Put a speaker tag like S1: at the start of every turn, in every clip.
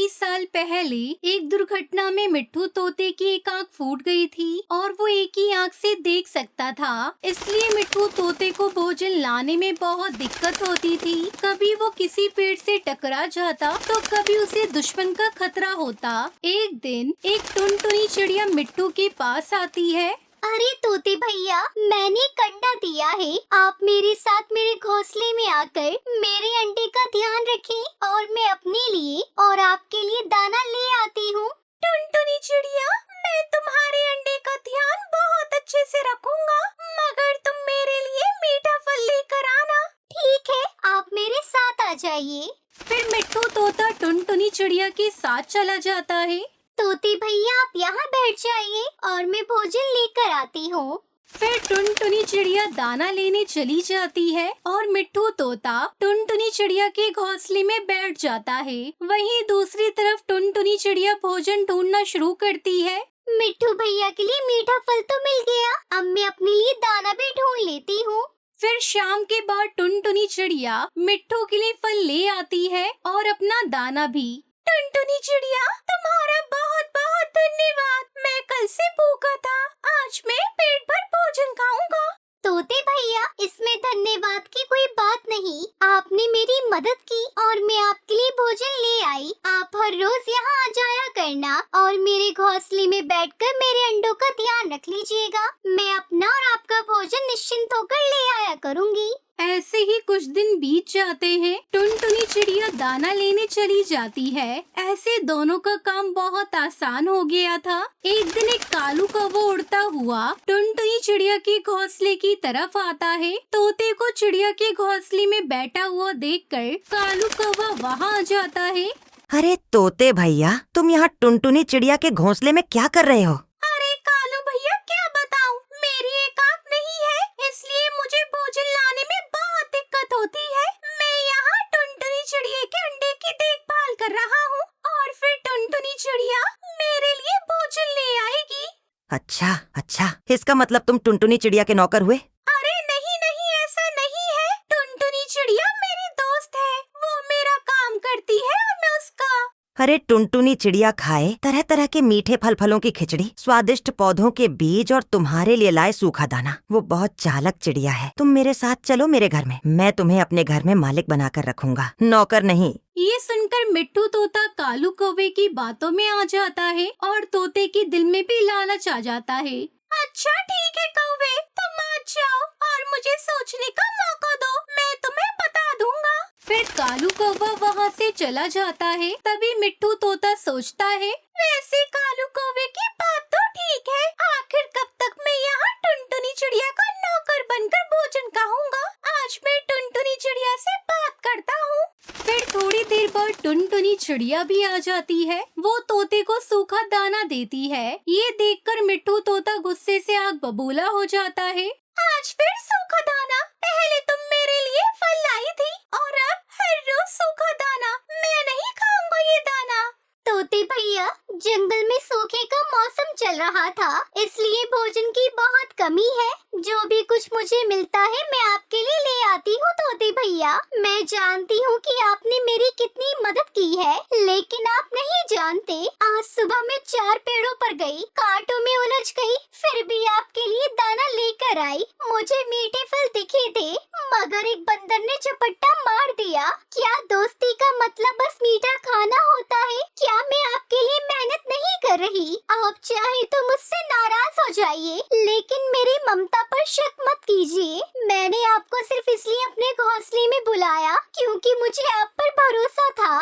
S1: कई साल पहले एक दुर्घटना में मिट्ठू तोते की एक आंख फूट गई थी और वो एक ही आंख से देख सकता था। इसलिए मिट्ठू तोते को भोजन लाने में बहुत दिक्कत होती थी। कभी वो किसी पेड़ से टकरा जाता तो कभी उसे दुश्मन का खतरा होता। एक दिन एक टुनटुनी चिड़िया मिट्ठू के पास आती है।
S2: अरे तोते भैया, मैंने एक अंडा दिया है। आप मेरे साथ मेरे घोंसले में आकर मेरे अंडे का ध्यान रखें और मैं अपने लिए और आपके लिए दाना ले आती हूँ।
S1: टुनटुनी चिड़िया, मैं तुम्हारे अंडे का ध्यान बहुत अच्छे से रखूंगा, मगर तुम मेरे लिए मीठा फल लेकर आना।
S2: ठीक है, आप मेरे साथ आ जाइए।
S1: फिर मिट्ठू तोता टुनटुनी चिड़िया के साथ चला जाता है।
S2: तोते भैया, आप यहाँ बैठ जाइए और मैं भोजन लेकर आती हूँ।
S1: फिर टुनटुनी चिड़िया दाना लेने चली जाती है और मिट्ठू तोता टुनटुनी चिड़िया के घोंसले में बैठ जाता है। वहीं दूसरी तरफ टुनटुनी चिड़िया भोजन ढूंढना शुरू करती है।
S2: मिट्ठू भैया के लिए मीठा फल तो मिल गया, अब मैं अपने लिए दाना भी ढूंढ लेती हूँ।
S1: फिर शाम के बाद टुनटुनी चिड़िया मिट्ठू के लिए फल ले आती है और अपना दाना भी। टुनटुनी चिड़िया, तुम्हारा बहुत बहुत धन्यवाद। मैं कल से भूखा था, आज मैं पेट भर भोजन खाऊंगा।
S2: तोते भैया, इसमें धन्यवाद की कोई बात नहीं। आपने मेरी मदद की और मैं आपके लिए भोजन ले आई। आप हर रोज यहाँ आ जाया करना और मेरे घोंसले में बैठकर मेरे अंडों का ध्यान रख लीजिएगा। मैं अपना और आपका भोजन निश्चिंत होकर ले आया करूँगी।
S1: ऐसे ही कुछ दिन बीत जाते हैं। टुनटुनी चिड़िया दाना लेने चली जाती है। ऐसे दोनों का काम बहुत आसान हो गया था। एक दिन एक कालू कौवा उड़ता हुआ टुनटुनी चिड़िया के घोंसले की तरफ आता है। तोते को चिड़िया के घोंसले में बैठा हुआ देखकर कालू कौवा वहाँ आ जाता है।
S3: अरे तोते भैया, तुम यहाँ टुनटुनी चिड़िया के घोंसले में क्या कर रहे हो?
S1: अरे कालू भैया, क्या बताऊँ, मेरी एक आँख नहीं है, इसलिए मुझे भोजन लाने में बहुत दिक्कत होती है। मैं यहाँ टुनटुनी चिड़िया के अंडे की देखभाल कर रहा हूँ और फिर टुनटुनी चिड़िया मेरे लिए भोजन ले आएगी।
S3: अच्छा, इसका मतलब तुम टुनटुनी चिड़िया के नौकर हुए?
S1: अरे नहीं नहीं, ऐसा नहीं है। टुनटुनी चिड़िया मेरी दोस्त है, वो मेरा काम करती है और मैं उसका।
S3: अरे टुनटुनी चिड़िया खाए तरह तरह के मीठे फल फलों की खिचड़ी, स्वादिष्ट पौधों के बीज और तुम्हारे लिए लाए सूखा दाना। वो बहुत चालाक चिड़िया है। तुम मेरे साथ चलो मेरे घर में, मैं तुम्हें अपने घर में मालिक बनाकर रखूंगा, नौकर नहीं।
S1: ये सुनकर मिट्ठू तोता कालू कौवे की बातों में आ जाता है और तोते के दिल में भी लालच आ जाता है। अच्छा ठीक है कौवे, तुम आ जाओ और मुझे सोचने का मौका दो, मैं तुम्हें बता दूंगा। फिर कालू कौवा वहाँ से चला जाता है। तभी मिट्ठू तोता सोचता है, वैसे कालू कौवे की बात तो ठीक है, आखिर कब तक मैं यहाँ टुनटुनी चिड़िया का नौकर बनकर भोजन खाऊंगा। आज मैं टुनटुनी चिड़िया से बात करता हूँ। फिर थोड़ी देर बाद टुनटुनी चिड़िया भी आ जाती है। वो तोते को सूखा दाना देती है। ये देखकर मिट्ठू तोता गुस्से से आग बबूला हो जाता है। आज फिर सूखा दाना? पहले तुम मेरे लिए फल लाई थी और अब हर रोज सूखा दाना। मैं नहीं खाऊंगा ये दाना।
S2: तोते भैया, जंगल में सूखे का मौसम चल रहा था, इसलिए भोजन की बहुत कमी है। जो भी कुछ मुझे मिलता है मैं आपके लिए ले आती हूँ तोते भैया। मैं जानती हूँ कि आपने मेरी कितनी मदद की है, लेकिन आप नहीं जानते, आज सुबह मैं 4 पेड़ों पर गई, कांटों में उलझ गई, फिर भी आपके लिए दाना लेकर आई। मुझे मीठे फल दिखे थे, मगर एक बंदर ने झपट्टा मार दिया। क्या दोस्ती का मतलब बस मीठा खाना होता है? क्या मैं आपके लिए मेहनत नहीं कर रही? आप चाहे तो मुझसे नाराज हो जाइए, लेकिन मेरी ममता पर शक मत कीजिए। मैंने आपको सिर्फ इसलिए अपने घोंसले में बुलाया क्योंकि मुझे आप पर भरोसा था।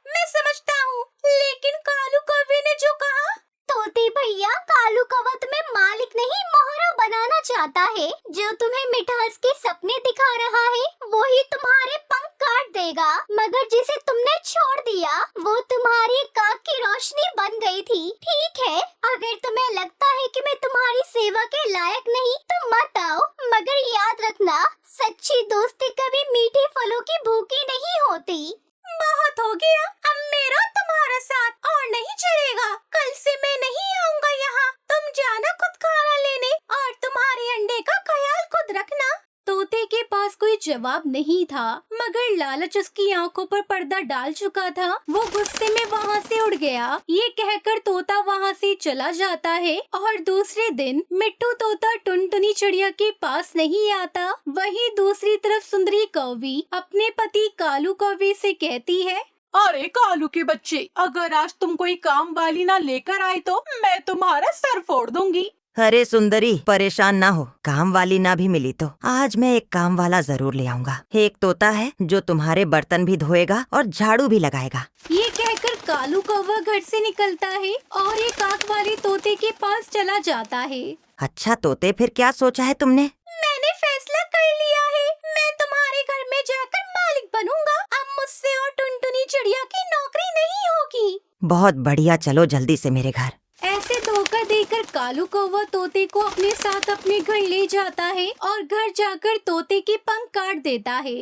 S1: मैं समझता हूँ, लेकिन कालू कौवे ने जो कहा।
S2: तोते भैया, कालू कौवा तुम्हें मालिक नहीं मोहरा बनाना चाहता है। जो तुम्हें मिठास के सपने दिखा रहा है, वो ही तुम्हारे पंख काट देगा। मगर जिसे तुमने छोड़ दिया, वो तुम्हारी आँख की रोशनी बन गई थी। ठीक है, अगर तुम्हें लगता है कि मैं तुम्हारी सेवा के लायक नहीं, तो मत आओ। मगर याद रखना, सच्ची दोस्ती कभी मीठे फलों की भूखी नहीं होती।
S1: बहुत हो गया, अब मेरा तुम्हारा साथ और नहीं चलेगा। कल से मैं नहीं आऊंगा यहाँ। तुम जाना खुद खाना लेने और तुम्हारे अंडे का ख्याल खुद रखना। तोते के पास कोई जवाब नहीं था, मगर लालच उसकी आंखों पर पर्दा डाल चुका था। वो गुस्से में वहाँ से उड़ गया। ये कहकर तोता वहाँ से चला जाता है और दूसरे दिन मिट्टू तोता टुनटुनी चिड़िया के पास नहीं आता। वहीं दूसरी तरफ सुंदरी कौवी अपने पति कालू कौवे से कहती है,
S4: अरे कालू के बच्चे, अगर आज तुम कोई काम वाली ना लेकर आए तो मैं तुम्हारा सर फोड़ दूंगी।
S3: अरे सुंदरी, परेशान ना हो, काम वाली ना भी मिली तो आज मैं एक काम वाला जरूर ले आऊंगा। एक तोता है जो तुम्हारे बर्तन भी धोएगा और झाड़ू भी लगाएगा।
S1: ये कहकर कालू कौवा घर से निकलता है और एक आंख वाले तोते के पास चला जाता है।
S3: अच्छा तोते, फिर क्या सोचा है तुमने?
S1: मैंने फैसला कर लिया है, मैं तुम्हारे घर में जाकर मालिक बनूंगा। अब मुझसे और टुनटुनी चिड़िया की नौकरी नहीं होगी।
S3: बहुत बढ़िया, चलो जल्दी से मेरे घर।
S1: ऐसे धोखा देकर कालू कौवा तोते को अपने साथ अपने घर ले जाता है और घर जाकर तोते के पंख काट देता है।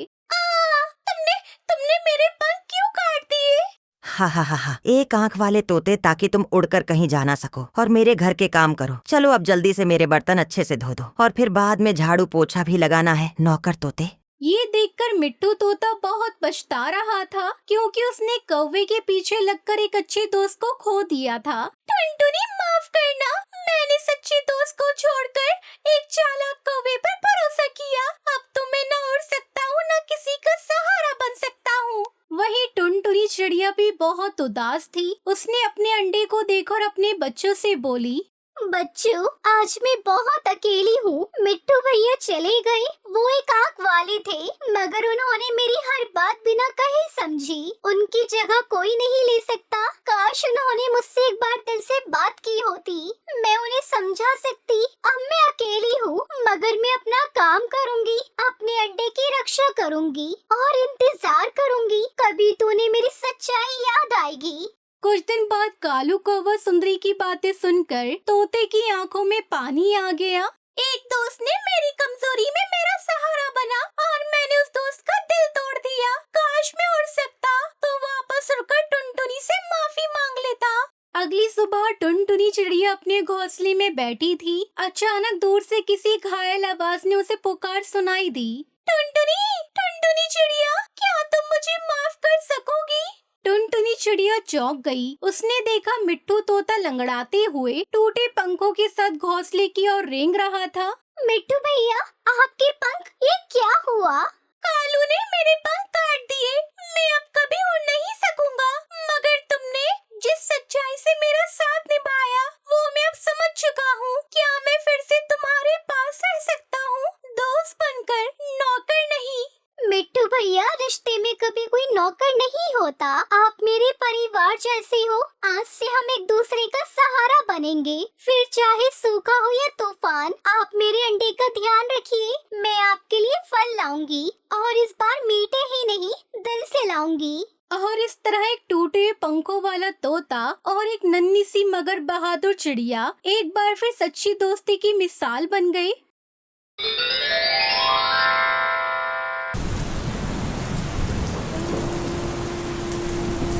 S1: तुमने मेरे पंख क्यों काट दिए?
S3: हा, एक आंख वाले तोते, ताकि तुम उड़कर कहीं जा ना सको और मेरे घर के काम करो। चलो अब जल्दी से मेरे बर्तन अच्छे से धो दो और फिर बाद में झाड़ू पोछा भी लगाना है, नौकर तोते।
S1: ये देखकर मिट्टू तोता बहुत पछता रहा था, क्योंकि उसने कौवे के पीछे लगकर एक अच्छे दोस्त को खो दिया था। टुनटुनी, माफ करना, मैंने सच्चे दोस्त को छोड़कर एक चालाक कौवे पर भरोसा किया। अब तो मैं न उड़ सकता हूँ, न किसी का सहारा बन सकता हूँ। वहीं टुनटुनी चिड़िया भी बहुत उदास थी। उसने अपने अंडे को देखकर अपने बच्चों से बोली,
S2: बच्चों, आज मैं बहुत अकेली हूँ। मिट्टू भैया चले गए। वो एक आंख वाले थे, मगर उन्होंने मेरी हर बात बिना कहे समझी। उनकी जगह कोई नहीं ले सकता। काश उन्होंने मुझसे एक बार दिल से बात की होती, मैं उन्हें समझा सकती। अब मैं अकेली हूँ, मगर मैं अपना काम करूँगी, अपने अंडे की रक्षा करूँगी और इंतजार करूँगी। कभी तो उन्हें मेरी सच्चाई याद आएगी।
S1: कुछ दिन बाद कालू कौवा सुंदरी की बातें सुनकर तोते की आंखों में पानी आ गया। एक दोस्त ने मेरी कमजोरी में मेरा सहारा बना और मैंने उस दोस्त का दिल तोड़ दिया। काश मैं उड़ सकता तो वापस उड़कर टुनटुनी से माफी मांग लेता। अगली सुबह टुनटुनी चिड़िया अपने घोंसले में बैठी थी। अचानक दूर से किसी घायल आवाज ने उसे पुकार सुनाई दी। टुनटुनी, टुनटुनी चिड़िया, क्या तुम मुझे माफ कर सकोगी? टुनटुनी चिड़िया चौंक गई। उसने देखा मिट्टू तोता लंगड़ाते हुए टूटे पंखों के साथ घोंसले की ओर रेंग रहा था।
S2: मिट्टू भैया, आपके पंख, ये क्या हुआ?
S1: कालू ने मेरे पंख काट दिए। मैं अब कभी उड़ नहीं सकूंगा। मगर तुमने जिस सच्चाई से मेरा साथ निभाया, वो मैं अब समझ चुका हूँ। क्या मैं फिर से तुम्हारे पास रह सकता हूँ, दोस्त बनकर, नौकर नहीं?
S2: मिट्टू भैया, रिश्ते में कभी कोई नौकर नहीं होता। आप मेरे परिवार जैसे हो। आज से हम एक दूसरे का सहारा बनेंगे। फिर चाहे सूखा हो या तूफान, आप मेरे अंडे का ध्यान रखिए। मैं आपके लिए फल लाऊंगी और इस बार मीठे ही नहीं, दिल से लाऊंगी।
S1: और इस तरह एक टूटे पंखों वाला तोता और एक नन्ही सी मगर बहादुर चिड़िया एक बार फिर सच्ची दोस्ती की मिसाल बन गई।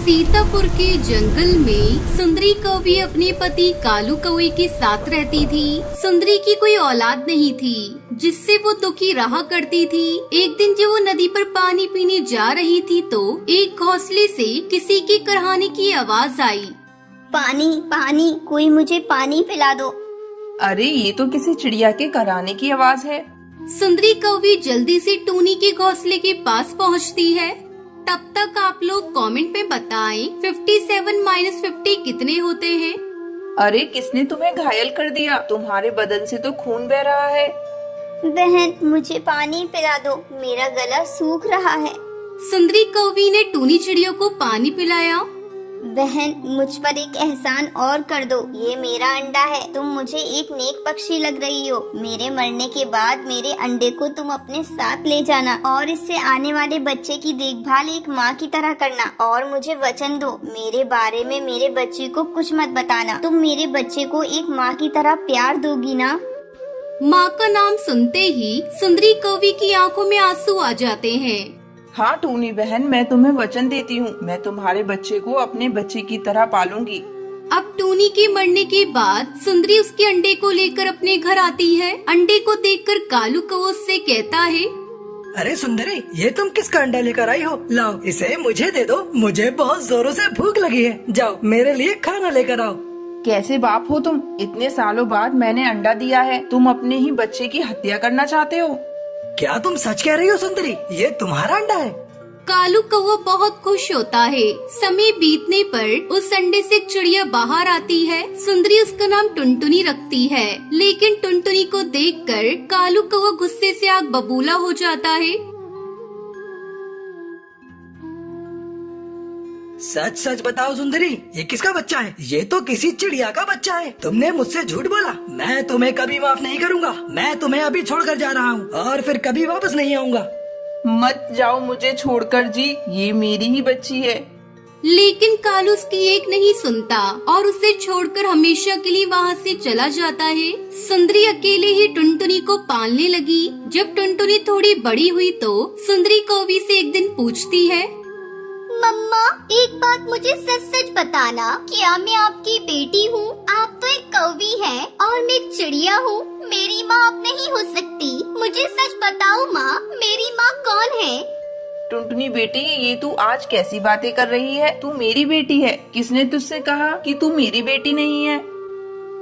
S1: सीतापुर के जंगल में सुंदरी कौवी अपने पति कालू कौवे के साथ रहती थी। सुंदरी की कोई औलाद नहीं थी, जिससे वो दुखी रहा करती थी। एक दिन जब वो नदी पर पानी पीने जा रही थी तो एक घोंसले से किसी के कराहने की आवाज आई।
S2: पानी, पानी, कोई मुझे पानी पिला दो।
S5: अरे ये तो किसी चिड़िया के कराने की आवाज है।
S1: सुंदरी कौवी जल्दी से टूनी के घोंसले के पास पहुंचती है। तब तक आप लोग कमेंट में बताएं 57 - 50 कितने होते हैं?
S5: अरे किसने तुम्हें घायल कर दिया? तुम्हारे बदन से तो खून बह रहा है।
S2: बहन, मुझे पानी पिला दो, मेरा गला सूख रहा है।
S1: सुंदरी कौवी ने टूनी चिड़िया को पानी पिलाया।
S2: बहन, मुझ पर एक एहसान और कर दो। ये मेरा अंडा है, तुम मुझे एक नेक पक्षी लग रही हो। मेरे मरने के बाद मेरे अंडे को तुम अपने साथ ले जाना और इससे आने वाले बच्चे की देखभाल एक माँ की तरह करना। और मुझे वचन दो, मेरे बारे में मेरे बच्चे को कुछ मत बताना। तुम मेरे बच्चे को एक माँ की तरह प्यार दोगी ना?
S1: माँ का नाम सुनते ही सुंदरी कौवी की आंखों में आंसू आ जाते हैं।
S5: हाँ टूनी बहन, मैं तुम्हें वचन देती हूँ, मैं तुम्हारे बच्चे को अपने बच्चे की तरह पालूंगी।
S1: अब टूनी के मरने के बाद सुंदरी उसके अंडे को लेकर अपने घर आती है। अंडे को देखकर कालू कौवा उससे कहता है,
S6: अरे सुंदरी, ये तुम किसका अंडा लेकर आई हो? लाओ इसे मुझे दे दो, मुझे बहुत जोरों से भूख लगी है। जाओ मेरे लिए खाना लेकर आओ।
S5: कैसे बाप हो तुम? इतने सालों बाद मैंने अंडा दिया है, तुम अपने ही बच्चे की हत्या करना चाहते हो?
S6: क्या तुम सच कह रही हो सुंदरी? ये तुम्हारा अंडा है?
S1: कालू कौवा बहुत खुश होता है। समय बीतने पर उस अंडे से एक चिड़िया बाहर आती है। सुंदरी उसका नाम टुनटुनी रखती है, लेकिन टुनटुनी को देखकर कालू कौवा गुस्से से आग बबूला हो जाता है।
S6: सच सच बताओ सुंदरी, ये किसका बच्चा है? ये तो किसी चिड़िया का बच्चा है। तुमने मुझसे झूठ बोला। मैं तुम्हें कभी माफ नहीं करूँगा। मैं तुम्हें अभी छोड़कर जा रहा हूँ और फिर कभी वापस नहीं आऊँगा।
S5: मत जाओ मुझे छोड़कर जी, ये मेरी ही बच्ची है।
S1: लेकिन कालू उसकी एक नहीं सुनता और उसे छोड़कर हमेशा के लिए वहाँ से चला जाता है। सुंदरी अकेले ही टुनटुनी को पालने लगी। जब टुनटुनी थोड़ी बड़ी हुई तो सुंदरी कौवी से एक दिन पूछती है,
S2: मम्मा एक बात मुझे सच सच बताना, क्या मैं आपकी बेटी हूँ? आप तो एक कौवी हैं और मैं एक चिड़िया हूँ। मेरी माँ आप नहीं हो सकती। मुझे सच बताओ माँ, मेरी माँ कौन है?
S5: टुनटुनी बेटी, ये तू आज कैसी बातें कर रही है? तू मेरी बेटी है। किसने तुझसे कहा कि तू मेरी बेटी नहीं है?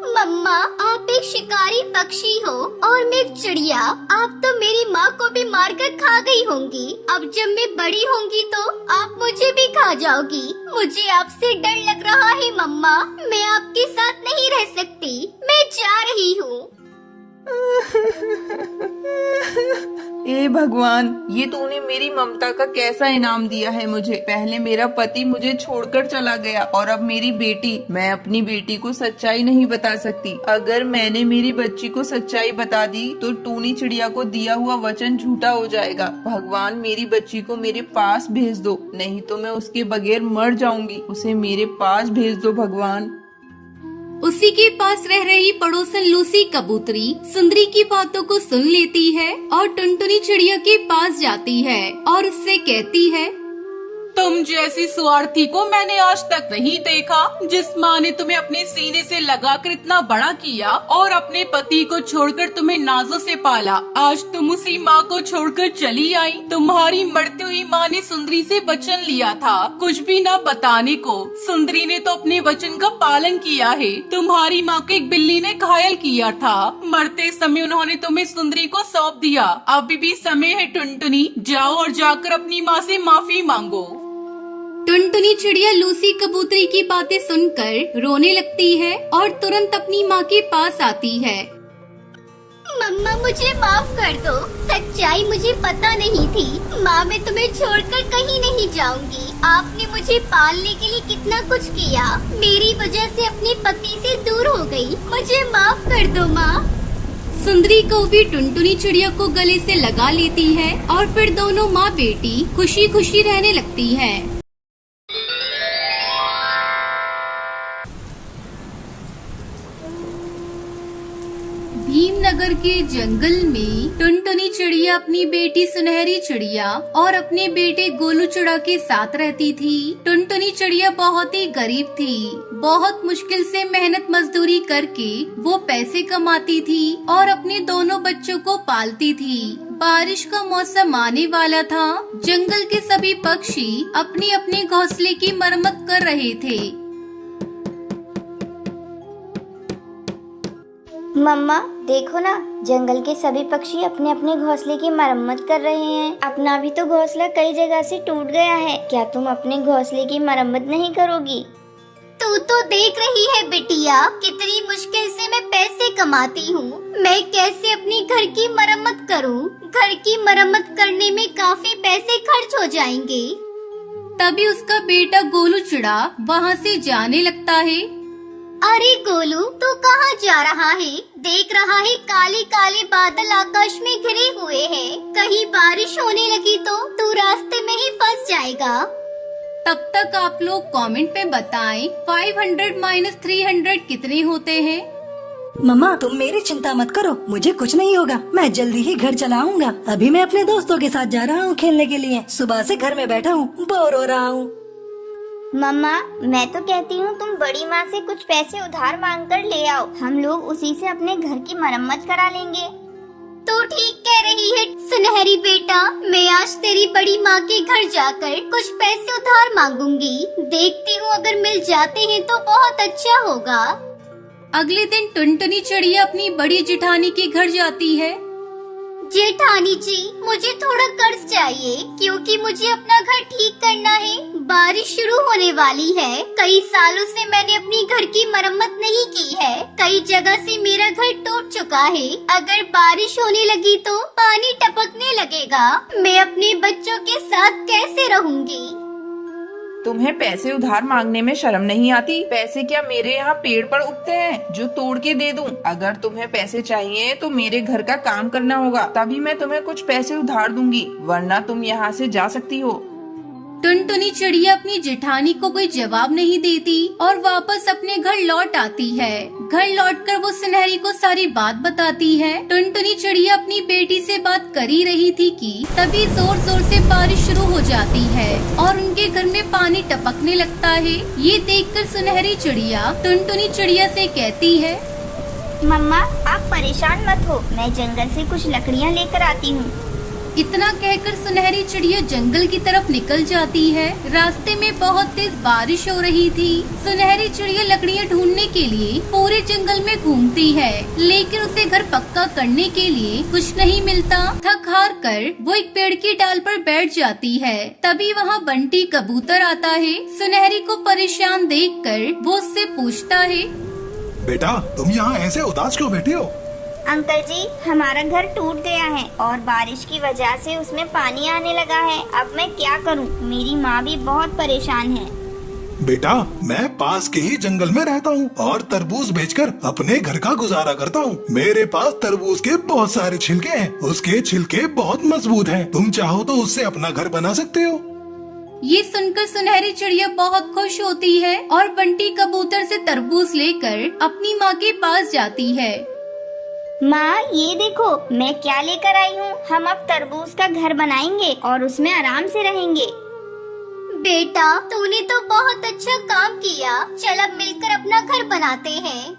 S2: मम्मा आप एक शिकारी पक्षी हो और मैं एक चिड़िया। आप तो मेरी माँ को भी मारकर खा गई होंगी। अब जब मैं बड़ी होंगी तो आप मुझे भी खा जाओगी। मुझे आपसे डर लग रहा है मम्मा, मैं आपके साथ नहीं रह सकती। मैं जा रही हूँ।
S5: ए भगवान, ये तूने मेरी ममता का कैसा इनाम दिया है मुझे। पहले मेरा पति मुझे छोड़कर चला गया और अब मेरी बेटी। मैं अपनी बेटी को सच्चाई नहीं बता सकती। अगर मैंने मेरी बच्ची को सच्चाई बता दी तो टूनी चिड़िया को दिया हुआ वचन झूठा हो जाएगा। भगवान मेरी बच्ची को मेरे पास भेज दो, नहीं तो मैं उसके बगैर मर जाऊंगी। उसे मेरे पास भेज दो भगवान।
S1: उसी के पास रह रही पड़ोसन लूसी कबूतरी सुंदरी की बातों को सुन लेती है और टुनटुनी चिड़िया के पास जाती है और उससे कहती है,
S4: तुम जैसी स्वार्थी को मैंने आज तक नहीं देखा। जिस माँ ने तुम्हें अपने सीने से लगाकर इतना बड़ा किया और अपने पति को छोड़कर तुम्हें नाजों से पाला, आज तुम उसी माँ को छोड़कर चली आई। तुम्हारी मरती हुई माँ ने सुंदरी से वचन लिया था कुछ भी न बताने को। सुंदरी ने तो अपने वचन का पालन किया है। तुम्हारी माँ को एक बिल्ली ने घायल किया था। मरते समय उन्होंने तुम्हें सुंदरी को सौंप दिया। अभी भी समय है टुनटुनी, जाओ और जाकर अपनी माँ से माफी मांगो।
S1: टुनटुनी चिड़िया लूसी कबूतरी की बातें सुनकर रोने लगती है और तुरंत अपनी माँ के पास आती है।
S2: मम्मा मुझे माफ कर दो, सच्चाई मुझे पता नहीं थी। माँ मैं तुम्हें छोड़कर कहीं नहीं जाऊंगी। आपने मुझे पालने के लिए कितना कुछ किया, मेरी वजह से अपने पति से दूर हो गई। मुझे माफ कर दो माँ।
S1: सुंदरी को भी टुनटुनी चिड़िया को गले से लगा लेती है और फिर दोनों माँ बेटी खुशी खुशी रहने लगती है। भीमनगर के जंगल में टुनटुनी चिड़िया अपनी बेटी सुनहरी चिड़िया और अपने बेटे गोलू चिड़ा के साथ रहती थी। टुनटुनी चिड़िया बहुत ही गरीब थी। बहुत मुश्किल से मेहनत मजदूरी करके वो पैसे कमाती थी और अपने दोनों बच्चों को पालती थी। बारिश का मौसम आने वाला था। जंगल के सभी पक्षी अपने अपने घोंसले की मरम्मत कर रहे थे।
S2: मम्मा देखो ना, जंगल के सभी पक्षी अपने अपने घोंसले की मरम्मत कर रहे हैं। अपना भी तो घोंसला कई जगह से टूट गया है। क्या तुम अपने घोंसले की मरम्मत नहीं करोगी? तू तो देख रही है बिटिया, कितनी मुश्किल से मैं पैसे कमाती हूँ। मैं कैसे अपनी घर की मरम्मत करूँ? घर की मरम्मत करने में काफी पैसे खर्च हो जाएंगे।
S1: तभी उसका बेटा गोलू चिड़ा वहाँ से जाने लगता है।
S2: अरे गोलू, तू कहाँ जा रहा है? देख रहा है काले काले बादल आकाश में घिरे हुए हैं। कहीं बारिश होने लगी तो तू रास्ते में ही फंस जाएगा।
S1: तब तक आप लोग कमेंट में बताएं 500 - 300 कितने होते हैं।
S6: मम्मा तुम मेरी चिंता मत करो, मुझे कुछ नहीं होगा। मैं जल्दी ही घर चला आऊंगा। अभी मैं अपने दोस्तों के साथ जा रहा हूँ खेलने के लिए। सुबह से घर में बैठा हूँ, बोर हो रहा हूँ।
S2: मम्मा मैं तो कहती हूँ तुम बड़ी माँ से कुछ पैसे उधार मांग कर ले आओ। हम लोग उसी से अपने घर की मरम्मत करा लेंगे। तो ठीक कह रही है सुनहरी बेटा। मैं आज तेरी बड़ी माँ के घर जाकर कुछ पैसे उधार मांगूंगी। देखती हूँ अगर मिल जाते हैं तो बहुत अच्छा होगा।
S1: अगले दिन टुनटुनी चिड़िया अपनी बड़ी जेठानी के घर जाती है।
S2: जेठानी जी, मुझे थोड़ा कर्ज चाहिए क्योंकि मुझे अपना घर ठीक करना है। बारिश शुरू होने वाली है। कई सालों से मैंने अपनी घर की मरम्मत नहीं की है। कई जगह से मेरा घर टूट चुका है। अगर बारिश होने लगी तो पानी टपकने लगेगा। मैं अपने बच्चों के साथ कैसे रहूंगी?
S5: तुम्हें पैसे उधार मांगने में शर्म नहीं आती? पैसे क्या मेरे यहाँ पेड़ पर उगते हैं जो तोड़ के दे दूं? अगर तुम्हें पैसे चाहिए तो मेरे घर का काम करना होगा, तभी मैं तुम्हें कुछ पैसे उधार दूंगी, वरना तुम यहाँ से जा सकती हो।
S1: टुनटुनी चिड़िया अपनी जेठानी को कोई जवाब नहीं देती और वापस अपने घर लौट आती है। घर लौटकर वो सुनहरी को सारी बात बताती है। टुनटुनी चिड़िया अपनी बेटी से बात कर ही रही थी कि तभी जोर जोर से बारिश शुरू हो जाती है और उनके घर में पानी टपकने लगता है। ये देखकर सुनहरी चिड़िया टुनटुनी चिड़िया से कहती है,
S2: मम्मा आप परेशान मत हो, मैं जंगल से कुछ लकड़ियाँ लेकर आती हूँ।
S1: इतना कहकर सुनहरी चिड़िया जंगल की तरफ निकल जाती है। रास्ते में बहुत तेज बारिश हो रही थी। सुनहरी चिड़िया लकड़ियाँ ढूंढने के लिए पूरे जंगल में घूमती है, लेकिन उसे घर पक्का करने के लिए कुछ नहीं मिलता। थक हार कर वो एक पेड़ की डाल पर बैठ जाती है। तभी वहाँ बंटी कबूतर आता है। सुनहरी को परेशान देखकर वो उससे पूछता है,
S7: बेटा तुम यहाँ ऐसे उदास क्यों बैठी हो?
S2: अंकल जी, हमारा घर टूट गया है और बारिश की वजह से उसमें पानी आने लगा है। अब मैं क्या करूं? मेरी माँ भी बहुत परेशान है।
S7: बेटा मैं पास के ही जंगल में रहता हूँ और तरबूज बेचकर अपने घर का गुजारा करता हूँ। मेरे पास तरबूज के बहुत सारे छिलके हैं। उसके छिलके बहुत मजबूत हैं। तुम चाहो तो उससे अपना घर बना सकते हो।
S1: ये सुनकर सुनहरी चिड़िया बहुत खुश होती है और बंटी कबूतर से तरबूज लेकर अपनी माँ के पास जाती है।
S2: माँ ये देखो मैं क्या लेकर आई हूँ। हम अब तरबूज का घर बनाएंगे और उसमें आराम से रहेंगे। बेटा तूने तो बहुत अच्छा काम किया। चल अब मिलकर अपना घर बनाते हैं।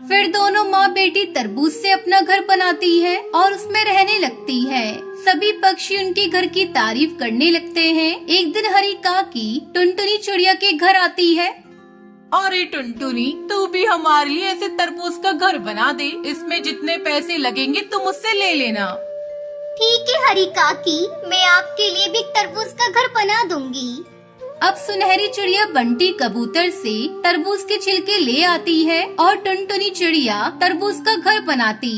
S1: फिर दोनों माँ बेटी तरबूज से अपना घर बनाती है और उसमें रहने लगती है। सभी पक्षी उनके घर की तारीफ करने लगते हैं। एक दिन हरी काकी टुनटुनी चिड़िया के घर आती है।
S4: अरे टुनटुनी, तू भी हमारे लिए ऐसे तरबूज का घर बना दे। इसमें जितने पैसे लगेंगे तुम मुझसे ले लेना।
S2: ठीक है हरी काकी, मैं आपके लिए भी तरबूज का घर बना दूंगी।
S1: अब सुनहरी चिड़िया बंटी कबूतर से तरबूज के छिलके ले आती है और टुनटुनी चिड़िया तरबूज का घर बनाती।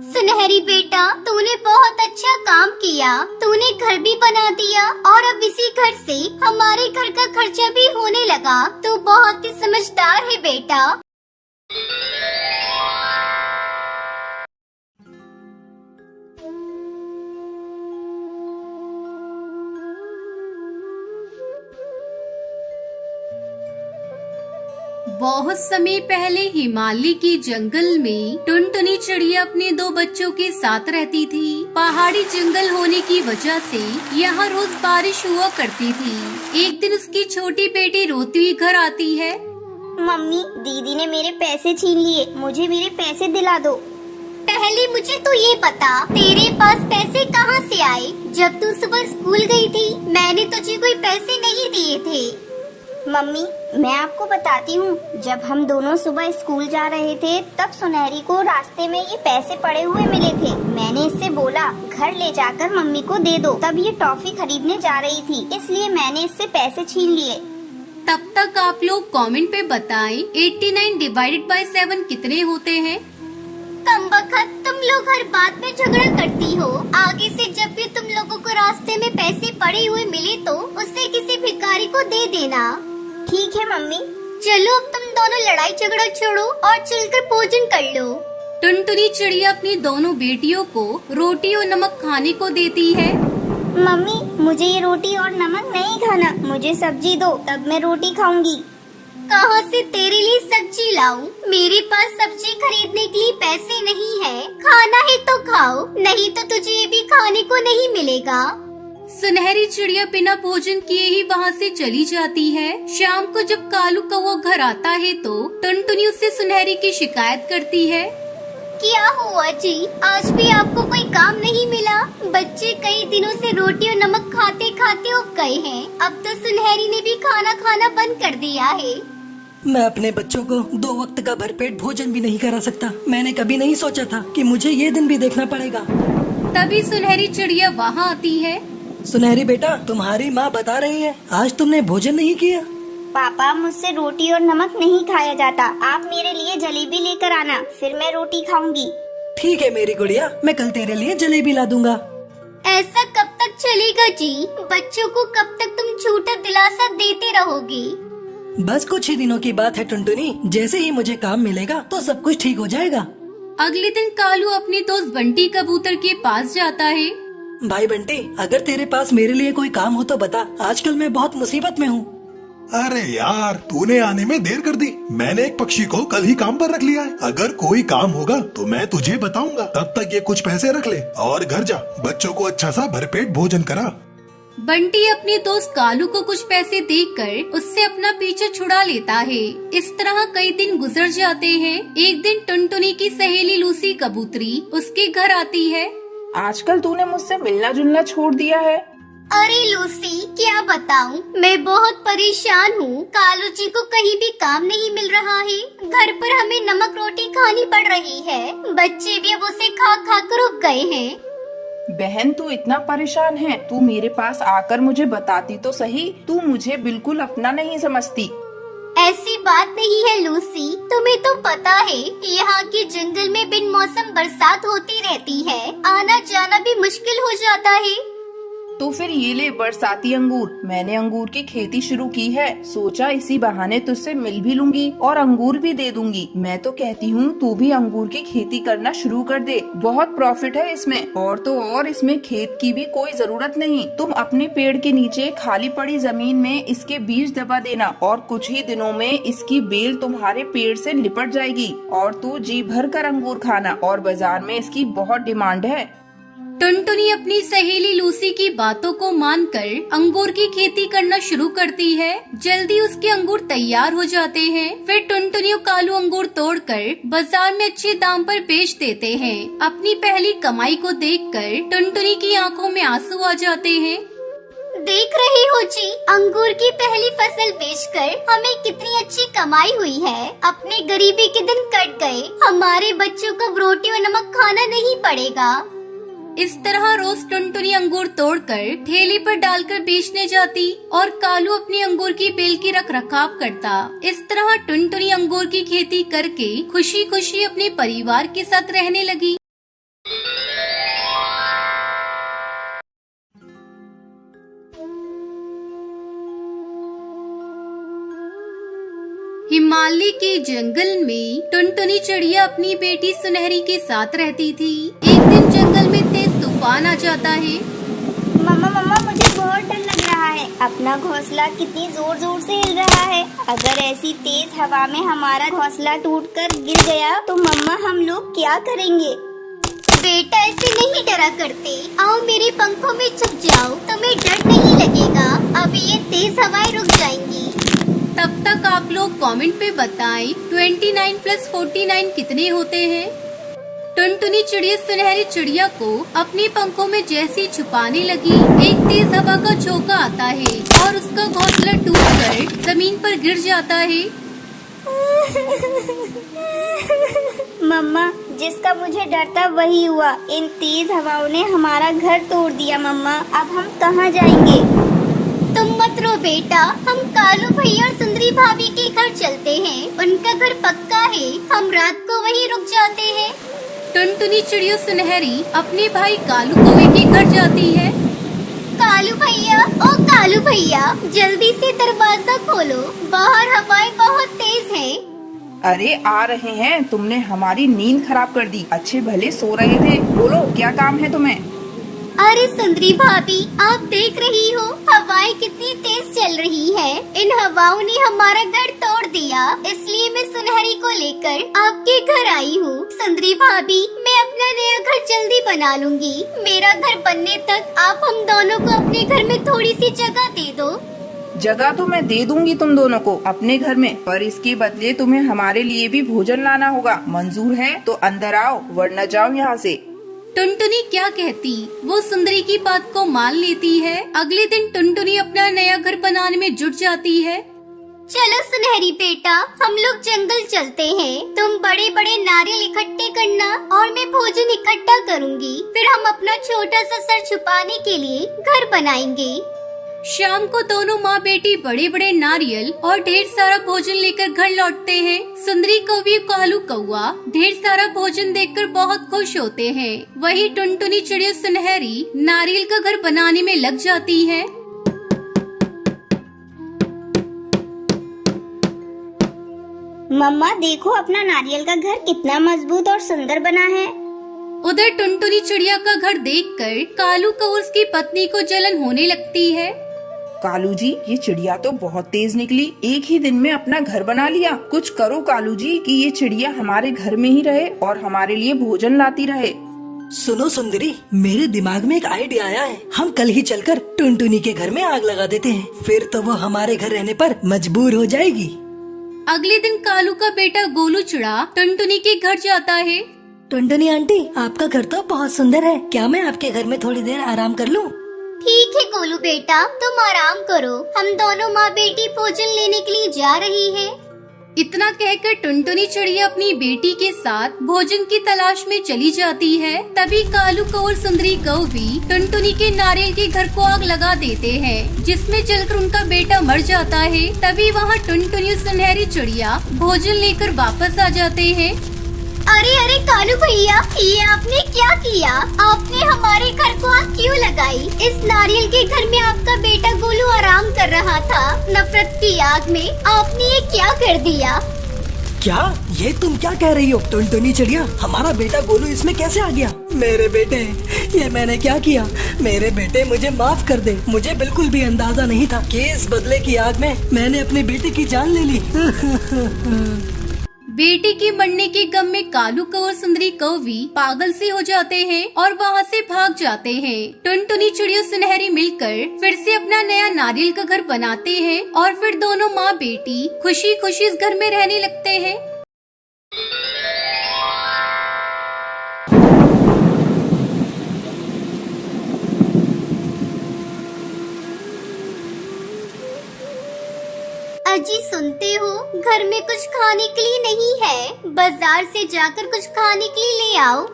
S2: सुनहरी बेटा तूने बहुत अच्छा काम किया। तूने घर भी बना दिया और अब इसी घर से हमारे घर का खर्चा भी होने लगा। तू बहुत ही समझदार है बेटा।
S1: बहुत समय पहले हिमालय के जंगल में टुनटुनी चिड़िया अपने दो बच्चों के साथ रहती थी। पहाड़ी जंगल होने की वजह से यहाँ रोज बारिश हुआ करती थी। एक दिन उसकी छोटी बेटी रोती हुई घर आती है।
S2: मम्मी दीदी ने मेरे पैसे छीन लिए, मुझे मेरे पैसे दिला दो। पहले मुझे तो ये बता तेरे पास पैसे कहाँ से आए? जब तू सुबह स्कूल गई थी मैंने तुझे कोई पैसे नहीं दिए थे। मम्मी मैं आपको बताती हूँ, जब हम दोनों सुबह स्कूल जा रहे थे तब सुनहरी को रास्ते में ये पैसे पड़े हुए मिले थे। मैंने इससे बोला घर ले जाकर मम्मी को दे दो। तब ये टॉफी खरीदने जा रही थी, इसलिए मैंने इससे पैसे छीन लिए।
S1: तब तक आप लोग कमेंट पे बताएं 89 डिवाइडेड बाय 7 कितने होते हैं।
S2: कमबख्त तुम लोग हर बात में झगड़ा करती हो। आगे से जब भी तुम लोगों को रास्ते में पैसे पड़े हुए मिले तो उससे किसी भिखारी को दे देना। ठीक है मम्मी। चलो अब तुम दोनों लड़ाई झगड़ा छोड़ो और चलकर भोजन कर लो।
S1: टुनटुनी चिड़िया अपनी दोनों बेटियों को रोटी और नमक खाने को देती है।
S2: मम्मी मुझे ये रोटी और नमक नहीं खाना, मुझे सब्जी दो तब मैं रोटी खाऊंगी। कहाँ से तेरे लिए सब्जी लाऊं? मेरे पास सब्जी खरीदने के लिए पैसे नहीं है। खाना है तो खाओ, नहीं तो तुझे ये भी खाने को नहीं मिलेगा।
S1: सुनहरी चिड़िया बिना भोजन किए ही वहाँ से चली जाती है। शाम को जब कालू कौवा घर आता है तो टुनटुनी उससे सुनहरी की शिकायत करती है।
S2: क्या हुआ जी? आज भी आपको कोई काम नहीं मिला? बच्चे कई दिनों से रोटी और नमक खाते खाते उब गए हैं। अब तो सुनहरी ने भी खाना खाना बंद कर दिया है।
S6: मैं अपने बच्चों को 2 वक्त का भरपेट भोजन भी नहीं करा सकता। मैंने कभी नहीं सोचा था कि मुझे ये दिन भी देखना पड़ेगा।
S1: तभी सुनहरी चिड़िया वहाँ आती है।
S6: सुनहरी बेटा, तुम्हारी माँ बता रही है आज तुमने भोजन नहीं किया।
S2: पापा, मुझसे रोटी और नमक नहीं खाया जाता। आप मेरे लिए जलेबी लेकर आना, फिर मैं रोटी खाऊंगी।
S6: ठीक है मेरी गुड़िया, मैं कल तेरे लिए जलेबी ला दूंगा।
S2: ऐसा कब तक चलेगा जी? बच्चों को कब तक तुम झूठा दिलासा देते रहोगे?
S6: बस कुछ ही दिनों की बात है टुनटुनी, जैसे ही मुझे काम मिलेगा तो सब कुछ ठीक हो जाएगा।
S1: अगले दिन कालू अपने दोस्त बंटी कबूतर के पास जाता है।
S6: भाई बंटी, अगर तेरे पास मेरे लिए कोई काम हो तो बता, आजकल मैं बहुत मुसीबत में हूँ।
S7: अरे यार, तूने आने में देर कर दी। मैंने एक पक्षी को कल ही काम पर रख लिया है। अगर कोई काम होगा तो मैं तुझे बताऊंगा। तब तक ये कुछ पैसे रख ले और घर जा, बच्चों को अच्छा सा भरपेट भोजन करा।
S1: बंटी अपने दोस्त कालू को कुछ पैसे देकर उससे अपना पीछा छुड़ा लेता है। इस तरह कई दिन गुजर जाते हैं। एक दिन टुनटुनी की सहेली लूसी कबूतरी उसके घर आती है।
S5: आजकल तूने मुझसे मिलना जुलना छोड़ दिया है।
S2: अरे लूसी, क्या बताऊं, मैं बहुत परेशान हूँ। कालू जी को कहीं भी काम नहीं मिल रहा है। घर पर हमें नमक रोटी खानी पड़ रही है। बच्चे भी अब उसे खा खा कर उब गए हैं।
S5: बहन, तू इतना परेशान है, तू मेरे पास आकर मुझे बताती तो सही। तू मुझे बिल्कुल अपना नहीं समझती।
S2: ऐसी बात नहीं है लूसी, तुम्हें तो पता है यहाँ के जंगल में बिन मौसम बरसात होती रहती है। आना जाना भी मुश्किल हो जाता है।
S5: तो फिर ये ले बरसाती अंगूर। मैंने अंगूर की खेती शुरू की है। सोचा इसी बहाने तुझसे मिल भी लूंगी और अंगूर भी दे दूंगी। मैं तो कहती हूँ तू भी अंगूर की खेती करना शुरू कर दे। बहुत प्रॉफिट है इसमें। और तो और इसमें खेत की भी कोई जरूरत नहीं। तुम अपने पेड़ के नीचे खाली पड़ी जमीन में इसके बीज दबा देना और कुछ ही दिनों में इसकी बेल तुम्हारे पेड़ से लिपट जाएगी और तू जी भर कर अंगूर खाना। और बाजार में इसकी बहुत डिमांड है।
S1: टुनटुनी अपनी सहेली लूसी की बातों को मानकर अंगूर की खेती करना शुरू करती है। जल्दी उसके अंगूर तैयार हो जाते हैं। फिर टुनटुनी और कालू अंगूर तोड़कर बाजार में अच्छे दाम पर बेच देते हैं। अपनी पहली कमाई को देखकर टुनटुनी की आंखों में आंसू आ जाते हैं।
S2: देख रहे हो जी, अंगूर की पहली फसल बेचकर हमें कितनी अच्छी कमाई हुई है। अपने गरीबी के दिन कट गए। हमारे बच्चों को रोटी और नमक खाना नहीं पड़ेगा।
S1: इस तरह रोज टुनटुनी अंगूर तोड़कर ठेले पर डालकर बेचने जाती और कालू अपनी अंगूर की बेल की रख रखाव करता। इस तरह टुनटुनी अंगूर की खेती करके खुशी खुशी अपने परिवार के साथ रहने लगी। हिमालय के जंगल में टुनटुनी चिड़िया अपनी बेटी सुनहरी के साथ रहती थी। एक दिन जंगल में तेज तूफान आ जाता है।
S2: मम्मा मम्मा, मुझे बहुत डर लग रहा है। अपना घोंसला कितनी जोर जोर से हिल रहा है। अगर ऐसी तेज हवा में हमारा घोंसला टूटकर गिर गया तो मम्मा हम लोग क्या करेंगे? बेटा, ऐसे नहीं डरा करते। आओ मेरे पंखों में छुप जाओ, तुम्हें डर नहीं लगेगा। अभी ये तेज हवाएं रुक जाएंगी।
S1: तब तक आप लोग कमेंट पे बताएं 29 + 49 कितने होते हैं। टुनटुनी चिड़िया सुनहरी चिड़िया को अपने पंखों में जैसे छुपाने लगी, एक तेज हवा का झोंका आता है और उसका घोंसला टूटकर जमीन पर गिर जाता है।
S2: मम्मा, जिसका मुझे डर था वही हुआ। इन तेज हवाओं ने हमारा घर तोड़ दिया। मम्मा, अब हम कहाँ जाएंगे? तुम मत रो बेटा, हम कालू भैया और सुंदरी भाभी के घर चलते हैं। उनका घर पक्का है, हम रात को वहीं रुक जाते हैं।
S1: टुनटुनी चिड़िया सुनहरी अपने भाई कालू कौवे के घर जाती है।
S2: कालू भैया, ओ कालू भैया, जल्दी से दरवाजा खोलो, बाहर हवाएं बहुत तेज हैं।
S5: अरे आ रहे हैं। तुमने हमारी नींद खराब कर दी। अच्छे भले सो रहे थे। बोलो क्या काम है तुम्हें?
S2: अरे सुंदरी भाभी, आप देख रही हो हवाएं कितनी तेज चल रही है। इन हवाओं ने हमारा घर तोड़ दिया, इसलिए मैं सुनहरी को लेकर आपके घर आई हूँ। सुंदरी भाभी, मैं अपना नया घर जल्दी बना लूंगी। मेरा घर बनने तक आप हम दोनों को अपने घर में थोड़ी सी जगह दे दो।
S5: जगह तो मैं दे दूंगी तुम दोनों को अपने घर में, पर इसके बदले तुम्हें हमारे लिए भी भोजन लाना होगा। मंजूर है तो अंदर आओ, वरना जाओ यहाँ से।
S1: टुनटुनी क्या कहती, वो सुंदरी की बात को मान लेती है। अगले दिन टुनटुनी अपना नया घर बनाने में जुट जाती है।
S2: चलो सुनहरी बेटा, हम लोग जंगल चलते हैं। तुम बड़े बड़े नारियल इकट्ठे करना और मैं भोजन इकट्ठा करूंगी। फिर हम अपना छोटा सा सर छुपाने के लिए घर बनाएंगे।
S1: शाम को दोनों माँ बेटी बड़े बड़े नारियल और ढेर सारा भोजन लेकर घर लौटते हैं। सुंदरी कौवी और कालू कौवा ढेर सारा भोजन देखकर बहुत खुश होते हैं। वहीं टुनटुनी चिड़िया सुनहरी नारियल का घर बनाने में लग जाती है।
S2: मम्मा देखो, अपना नारियल का घर कितना मजबूत और सुंदर बना है।
S1: उधर टुनटुनी चिड़िया का घर देखकर कालू को और उसकी पत्नी को जलन होने लगती है।
S5: कालू जी, ये चिड़िया तो बहुत तेज निकली, एक ही दिन में अपना घर बना लिया। कुछ करो कालू जी कि ये चिड़िया हमारे घर में ही रहे और हमारे लिए भोजन लाती रहे।
S6: सुनो सुंदरी, मेरे दिमाग में एक आइडिया आया है। हम कल ही चलकर टुनटुनी के घर में आग लगा देते हैं, फिर तो वो हमारे घर रहने पर मजबूर हो जाएगी।
S1: अगले दिन कालू का बेटा गोलू चिड़ा टुनटुनी के घर जाता है।
S6: टुनटुनी आंटी, आपका घर तो बहुत सुंदर है, क्या मैं आपके घर में थोड़ी देर आराम कर लूं?
S2: ठीक है गोलू बेटा, तुम आराम करो। हम दोनों माँ बेटी भोजन लेने के लिए जा रही हैं।
S1: इतना कहकर टुनटुनी चिड़िया अपनी बेटी के साथ भोजन की तलाश में चली जाती है। तभी कालू कौ और सुंदरी कौवी टुनटुनी के नारियल के घर को आग लगा देते हैं, जिसमें जलकर उनका बेटा मर जाता है। तभी वहाँ टुनटुनी और सुनहरी चिड़िया भोजन लेकर वापस आ जाते हैं।
S2: अरे अरे कालू भैया, ये आपने क्या किया? आपने हमारे घर को आग क्यों लगाई? इस नारियल के घर में आपका बेटा गोलू आराम कर रहा था। नफरत की आग में आपने ये क्या कर दिया?
S6: क्या ये तुम क्या कह रही हो टुनटुनी चिड़िया? हमारा बेटा गोलू इसमें कैसे आ गया? मेरे बेटे, ये मैंने क्या किया? मेरे बेटे मुझे माफ कर दे। मुझे बिल्कुल भी अंदाजा नहीं था कि इस बदले की आग में मैंने अपने बेटे की जान ले ली।
S1: बेटी के मरने के गम में कालू कौ और सुंदरी कौवी पागल से हो जाते हैं और वहाँ से भाग जाते हैं। टुनटुनी चिड़िया सुनहरी मिलकर फिर से अपना नया नारियल का घर बनाते हैं और फिर दोनों माँ बेटी खुशी खुशी इस घर में रहने लगते हैं।
S2: अजी सुनते हो, घर में कुछ खाने के लिए नहीं है। बाजार से जाकर कुछ खाने के लिए ले आओ।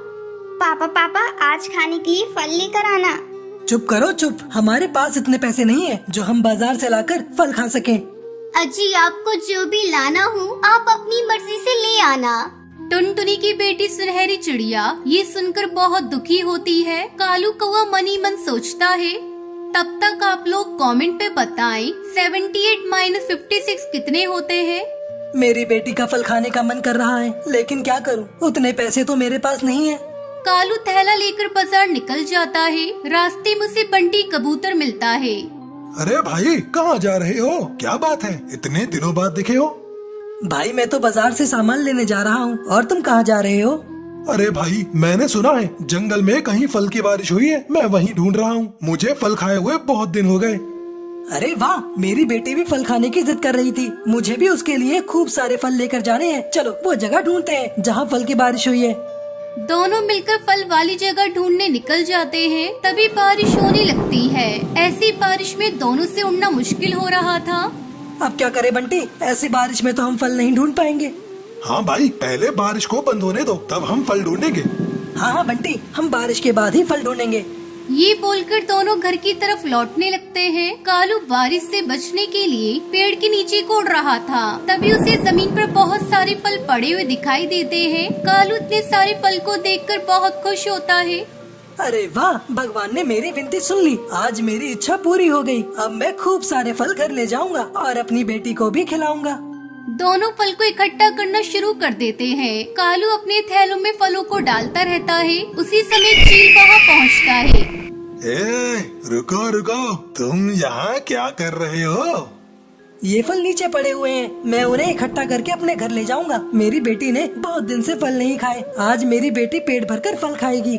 S2: पापा आज खाने के लिए फल लेकर आना।
S6: चुप करो चुप, हमारे पास इतने पैसे नहीं है जो हम बाजार से लाकर फल खा सकें।
S2: अजी आपको जो भी लाना हो आप अपनी मर्जी से ले आना।
S1: टुनटुनी की बेटी सुनहरी चिड़िया ये सुनकर बहुत दुखी होती है। कालू कौवा मन ही मन सोचता है। तब तक आप लोग कमेंट पे बताएं 78 - 56 कितने होते हैं।
S6: मेरी बेटी का फल खाने का मन कर रहा है, लेकिन क्या करूं? उतने पैसे तो मेरे पास नहीं है।
S1: कालू थैला लेकर बाजार निकल जाता है। रास्ते में उसे बंटी कबूतर मिलता है।
S7: अरे भाई, कहाँ जा रहे हो? क्या बात है, इतने दिनों बाद दिखे हो?
S6: भाई मैं तो बाजार से सामान लेने जा रहा हूँ, और तुम कहाँ जा रहे हो?
S7: अरे भाई, मैंने सुना है जंगल में कहीं फल की बारिश हुई है, मैं वहीं ढूंढ रहा हूँ। मुझे फल खाए हुए बहुत दिन हो गए।
S6: अरे वाह, मेरी बेटी भी फल खाने की जिद कर रही थी। मुझे भी उसके लिए खूब सारे फल लेकर जाने हैं। चलो वो जगह ढूंढते हैं जहाँ फल की बारिश हुई है।
S1: दोनों मिलकर फल वाली जगह ढूंढने निकल जाते हैं। तभी बारिश होने लगती है। ऐसी बारिश में दोनों से उड़ना मुश्किल हो रहा था।
S6: अब क्या करे बंटी, ऐसी बारिश में तो हम फल नहीं ढूंढ पाएंगे।
S7: हाँ भाई, पहले बारिश को बंद होने दो, तब हम फल ढूंढेंगे।
S6: हाँ बंटी, हम बारिश के बाद ही फल ढूंढेंगे।
S1: ये बोलकर दोनों घर की तरफ लौटने लगते हैं। कालू बारिश से बचने के लिए पेड़ के नीचे कूद रहा था। तभी उसे जमीन पर बहुत सारे फल पड़े हुए दिखाई देते हैं। कालू इतने सारे फल को देखकर बहुत खुश होता है।
S6: अरे वाह, भगवान ने मेरी विनती सुन ली। आज मेरी इच्छा पूरी हो गई। अब मैं खूब सारे फल घर ले जाऊंगा और अपनी बेटी को भी खिलाऊंगा।
S1: दोनों फल को इकट्ठा करना शुरू कर देते हैं। कालू अपने थैलों में फलों को डालता रहता है। उसी समय चील वहाँ पहुँचता है।
S7: रुको रुको, तुम यहाँ क्या कर रहे हो?
S6: ये फल नीचे पड़े हुए हैं, मैं उन्हें इकट्ठा करके अपने घर ले जाऊंगा। मेरी बेटी ने बहुत दिन से फल नहीं खाए, आज मेरी बेटी पेट भरकर फल खाएगी।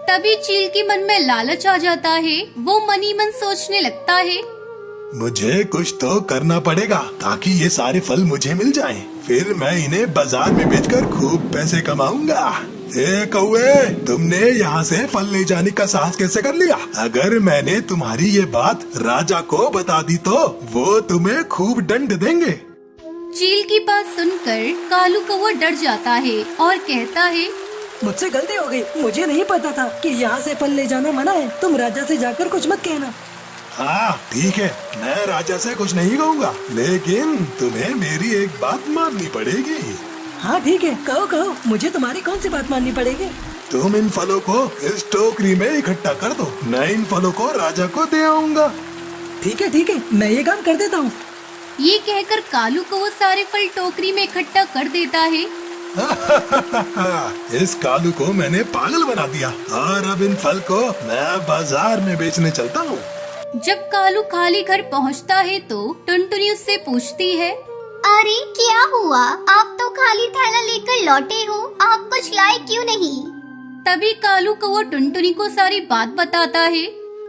S1: तभी चील के मन में लालच आ जाता है। वो मन ही मन सोचने लगता है,
S7: मुझे कुछ तो करना पड़ेगा ताकि ये सारे फल मुझे मिल जाएं। फिर मैं इन्हें बाजार में बेचकर खूब पैसे कमाऊंगा। ए कौवे, तुमने यहाँ से फल ले जाने का साहस कैसे कर लिया? अगर मैंने तुम्हारी ये बात राजा को बता दी तो वो तुम्हें खूब दंड देंगे।
S1: चील की बात सुनकर कालू कौवा डर जाता है और कहता है,
S6: मुझसे गलती हो गई, मुझे नहीं पता था कि यहाँ से फल ले जाना मना है। तुम राजा से जाकर कुछ मत कहना।
S7: हाँ ठीक है, मैं राजा से कुछ नहीं कहूँगा, लेकिन तुम्हें मेरी एक बात माननी पड़ेगी।
S6: हाँ ठीक है, कहो कहो, मुझे तुम्हारी कौन सी बात माननी पड़ेगी?
S7: तुम इन फलों को इस टोकरी में इकट्ठा कर दो, मैं इन फलों को राजा को दे आऊंगा।
S6: ठीक है, मैं ये काम कर देता हूँ।
S1: ये कहकर कालू को वो सारे फल टोकरी में इकट्ठा कर देता है।
S7: इस कालू को मैंने पागल बना दिया और अब इन फल को मैं बाजार में बेचने चलता हूँ।
S1: जब कालू खाली घर पहुँचता है तो टुनटुनी उससे पूछती है,
S2: अरे क्या हुआ? आप तो खाली थैला लेकर लौटे हो, आप कुछ लाए क्यों नहीं?
S1: तभी कालू कौवा टुनटुनी को सारी बात बताता है।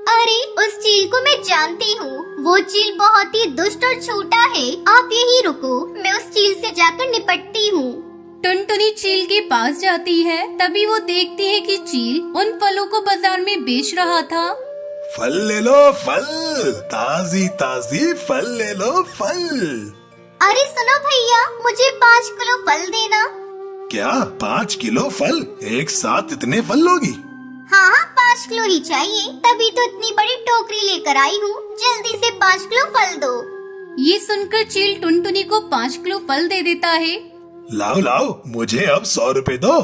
S2: अरे उस चील को मैं जानती हूँ, वो चील बहुत ही दुष्ट और छोटा है। आप यहीं रुको, मैं उस चील से जाकर निपटती हूँ।
S1: टुनटुनी चील के पास जाती है। तभी वो देखती है कि चील उन फलों को बाजार में बेच रहा था।
S7: फल ले लो फल, ताजी ताजी फल ले लो फल।
S2: अरे सुनो भैया, मुझे 5 किलो फल देना।
S7: क्या 5 किलो फल? एक साथ इतने फल लोगी?
S2: हाँ 5 किलो ही चाहिए, तभी तो इतनी बड़ी टोकरी लेकर आई हूँ। जल्दी से 5 किलो फल दो।
S1: ये सुनकर चील टुनटुनी को 5 किलो फल दे देता है।
S7: लाओ लाओ, मुझे अब 100 रुपए दो।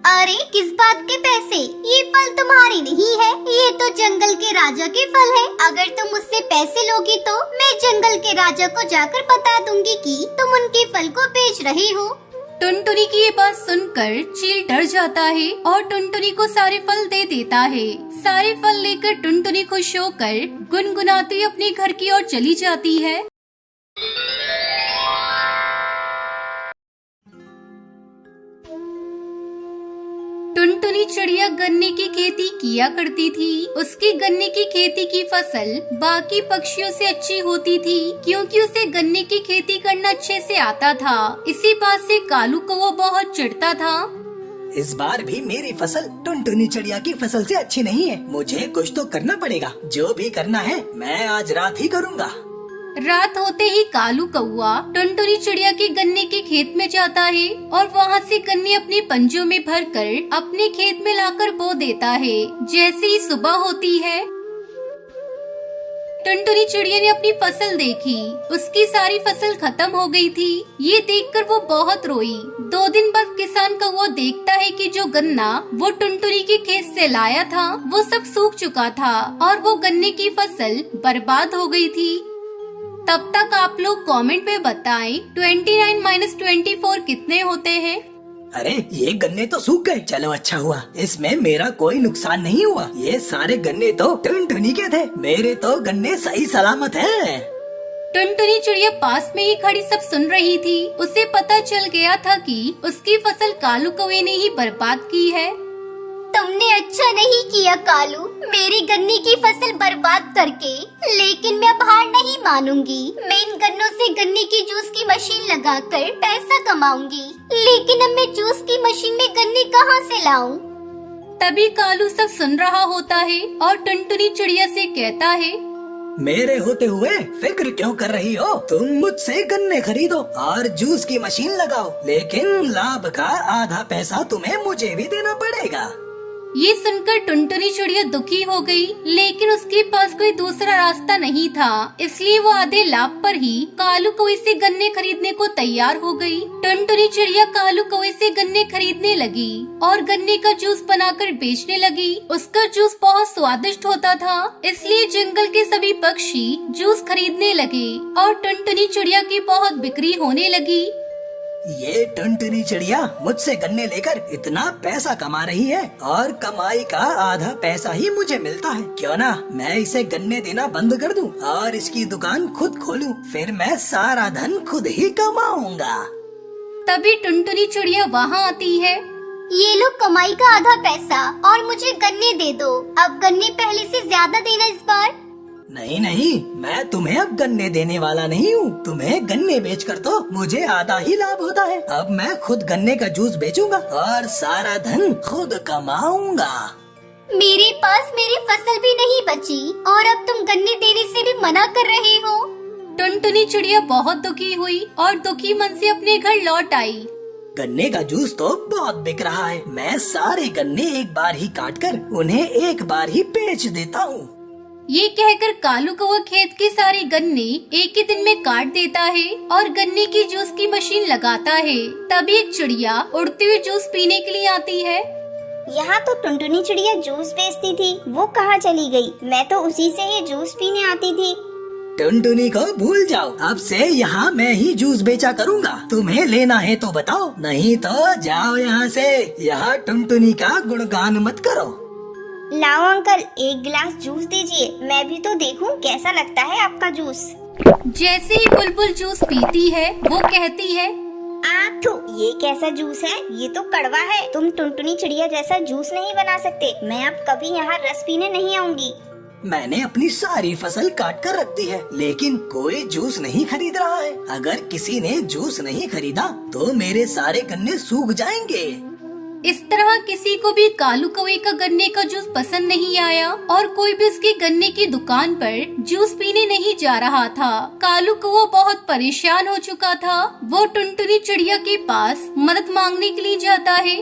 S2: अरे किस बात के पैसे? ये फल तुम्हारे नहीं है, ये तो जंगल के राजा के फल है। अगर तुम मुझसे पैसे लोगी तो मैं जंगल के राजा को जाकर बता दूंगी कि तुम उनके फल को बेच रहे हो।
S1: टुनटुनी की ये बात सुनकर चील डर जाता है और टुनटुनी को सारे फल दे देता है। सारे फल लेकर टुनटुनी खुश होकर गुनगुनाती अपने घर की ओर चली जाती है। टुनटुनी चिड़िया गन्ने की खेती किया करती थी। उसकी गन्ने की खेती की फसल बाकी पक्षियों से अच्छी होती थी, क्योंकि उसे गन्ने की खेती करना अच्छे से आता था। इसी बात से कालू को वो बहुत चिढ़ता था।
S6: इस बार भी मेरी फसल टुनटुनी चिड़िया की फसल से अच्छी नहीं है। मुझे कुछ तो करना पड़ेगा। जो भी करना है मैं आज रात ही करूँगा।
S1: रात होते ही कालू कौवा टुनटुनी चिड़िया के गन्ने के खेत में जाता है और वहाँ से गन्ने अपने पंजों में भरकर अपने खेत में लाकर बो देता है। जैसे ही सुबह होती है, टुनटुनी चिड़िया ने अपनी फसल देखी। उसकी सारी फसल खत्म हो गई थी। ये देखकर वो बहुत रोई। 2 दिन बाद किसान कौवा देखता है कि जो गन्ना वो टुनटुनी के खेत से लाया था वो सब सूख चुका था और वो गन्ने की फसल बर्बाद हो गई थी। तब तक आप लोग कमेंट में बताएं 29 - 24 कितने होते हैं।
S6: अरे ये गन्ने तो सूख गए। चलो अच्छा हुआ, इसमें मेरा कोई नुकसान नहीं हुआ। ये सारे गन्ने तो टुनटुनी के थे। मेरे तो गन्ने सही सलामत हैं।
S1: टुनटुनी चिड़िया पास में ही खड़ी सब सुन रही थी। उसे पता चल गया था कि उसकी फसल कालू कौवे ने ही बर्बाद की है।
S2: तुमने अच्छा नहीं किया कालू, मेरी गन्ने की फसल बर्बाद करके। लेकिन मैं अब हार नहीं मानूंगी। मैं इन गन्नों से गन्ने की जूस की मशीन लगाकर पैसा कमाऊंगी। लेकिन अब मैं जूस की मशीन में गन्ने कहाँ से लाऊं?
S1: तभी कालू सब सुन रहा होता है और टुनटुनी चिड़िया से कहता है,
S6: मेरे होते हुए फिक्र क्यों कर रही हो? तुम मुझसे गन्ने खरीदो और जूस की मशीन लगाओ, लेकिन लाभ का आधा पैसा तुम्हें मुझे भी देना पड़ेगा।
S1: ये सुनकर टुनटुनी चिड़िया दुखी हो गई, लेकिन उसके पास कोई दूसरा रास्ता नहीं था। इसलिए वो आधे लाभ पर ही कालू कौवे से गन्ने खरीदने को तैयार हो गई। टुनटुनी चिड़िया कालू कौवे से गन्ने खरीदने लगी और गन्ने का जूस बनाकर बेचने लगी। उसका जूस बहुत स्वादिष्ट होता था, इसलिए जंगल के सभी पक्षी जूस खरीदने लगे और टुनटुनी चिड़िया की बहुत बिक्री होने लगी।
S6: ये टुनटुनी चिड़िया मुझसे गन्ने लेकर इतना पैसा कमा रही है और कमाई का आधा पैसा ही मुझे मिलता है। क्यों ना मैं इसे गन्ने देना बंद कर दूं और इसकी दुकान खुद खोलूं, फिर मैं सारा धन खुद ही कमाऊंगा।
S1: तभी टुनटुनी चिड़िया वहाँ आती है।
S2: ये लो कमाई का आधा पैसा और मुझे गन्ने दे दो। अब गन्ने पहले से ज्यादा देना इस बार।
S6: नहीं नहीं, मैं तुम्हें अब गन्ने देने वाला नहीं हूँ। तुम्हें गन्ने बेचकर तो मुझे आधा ही लाभ होता है। अब मैं खुद गन्ने का जूस बेचूंगा और सारा धन खुद कमाऊंगा।
S2: मेरे पास मेरी फसल भी नहीं बची और अब तुम गन्ने देने से भी मना कर रहे हो।
S1: टुनटुनी चिड़िया बहुत दुखी हुई और दुखी मन से अपने घर लौट आई।
S6: गन्ने का जूस तो बहुत बिक रहा है। मैं सारे गन्ने एक बार ही काटकर उन्हें एक बार ही बेच देता हूँ।
S1: ये कहकर कालू कौवा खेत के सारे गन्ने एक ही दिन में काट देता है और गन्ने की जूस की मशीन लगाता है। तभी एक चिड़िया उड़ते हुए जूस पीने के लिए आती है।
S2: यहाँ तो टुनटुनी चिड़िया जूस बेचती थी, वो कहाँ चली गई? मैं तो उसी से ही जूस पीने आती थी।
S6: टुनटुनी को भूल जाओ, अब से यहाँ मैं ही जूस बेचा करूँगा। तुम्हें लेना है तो बताओ, नहीं तो जाओ यहाँ से। यहाँ टुनटुनी का गुणगान मत करो।
S2: लाओ अंकल, एक गिलास जूस दीजिए, मैं भी तो देखूं कैसा लगता है आपका जूस।
S1: जैसे ही बुलबुल जूस पीती है वो कहती है,
S2: आथू, ये कैसा जूस है? ये तो कड़वा है। तुम टुनटुनी चिड़िया जैसा जूस नहीं बना सकते। मैं अब कभी यहाँ रस पीने नहीं आऊंगी।
S6: मैंने अपनी सारी फसल काट कर रख दी है, लेकिन कोई जूस नहीं खरीद रहा है। अगर किसी ने जूस नहीं खरीदा तो मेरे सारे गन्ने सूख जाएंगे।
S1: इस तरह किसी को भी कालू कौवे का गन्ने का जूस पसंद नहीं आया और कोई भी उसकी गन्ने की दुकान पर जूस पीने नहीं जा रहा था। कालू कौवा बहुत परेशान हो चुका था। वो टुनटुनी चिड़िया के पास मदद मांगने के लिए जाता है।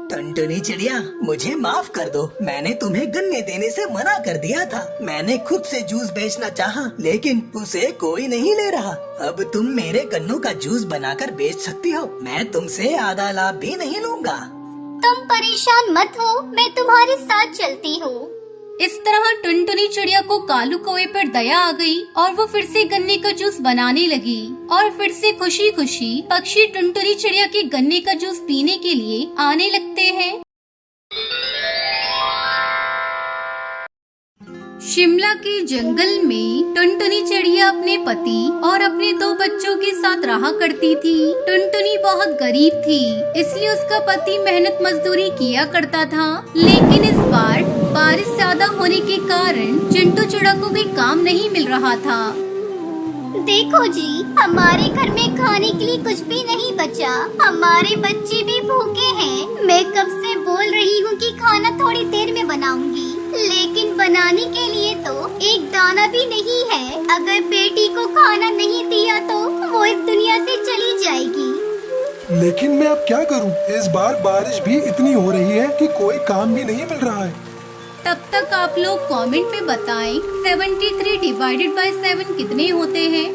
S6: टुनटुनी चिड़िया, मुझे माफ कर दो। मैंने तुम्हें गन्ने देने से मना कर दिया था। मैंने खुद से जूस बेचना चाहा, लेकिन उसे कोई नहीं ले रहा। अब तुम मेरे गन्नों का जूस बनाकर बेच सकती हो। मैं तुमसे आधा लाभ भी नहीं लूंगा।
S2: तुम परेशान मत हो, मैं तुम्हारे साथ चलती हूँ।
S1: इस तरह टुनटुनी चिड़िया को कालू कौवे पर दया आ गई और वो फिर से गन्ने का जूस बनाने लगी और फिर से खुशी खुशी पक्षी टुनटुनी चिड़िया के गन्ने का जूस पीने के लिए आने लगते हैं। शिमला के जंगल में टुनटुनी चिड़िया अपने पति और अपने 2 बच्चों के साथ रहा करती थी। टुनटुनी बहुत गरीब थी, इसलिए उसका पति मेहनत मजदूरी किया करता था। लेकिन इस बार बारिश ज्यादा होने के कारण चिंटू चिड़ा को भी काम नहीं मिल रहा था।
S2: देखो जी, हमारे घर में खाने के लिए कुछ भी नहीं बचा। हमारे बच्चे भी भूखे हैं। मैं कब से बोल रही हूँ कि खाना थोड़ी देर में बनाऊंगी, लेकिन बनाने के लिए तो एक दाना भी नहीं है। अगर बेटी को खाना नहीं दिया तो वो इस दुनिया से चली जाएगी।
S7: लेकिन मैं अब क्या करूं? इस बार बारिश भी इतनी हो रही है कि कोई काम भी नहीं मिल रहा है।
S1: तब तक आप लोग कमेंट में बताएं 73 डिवाइडेड बाय 7 कितने होते हैं।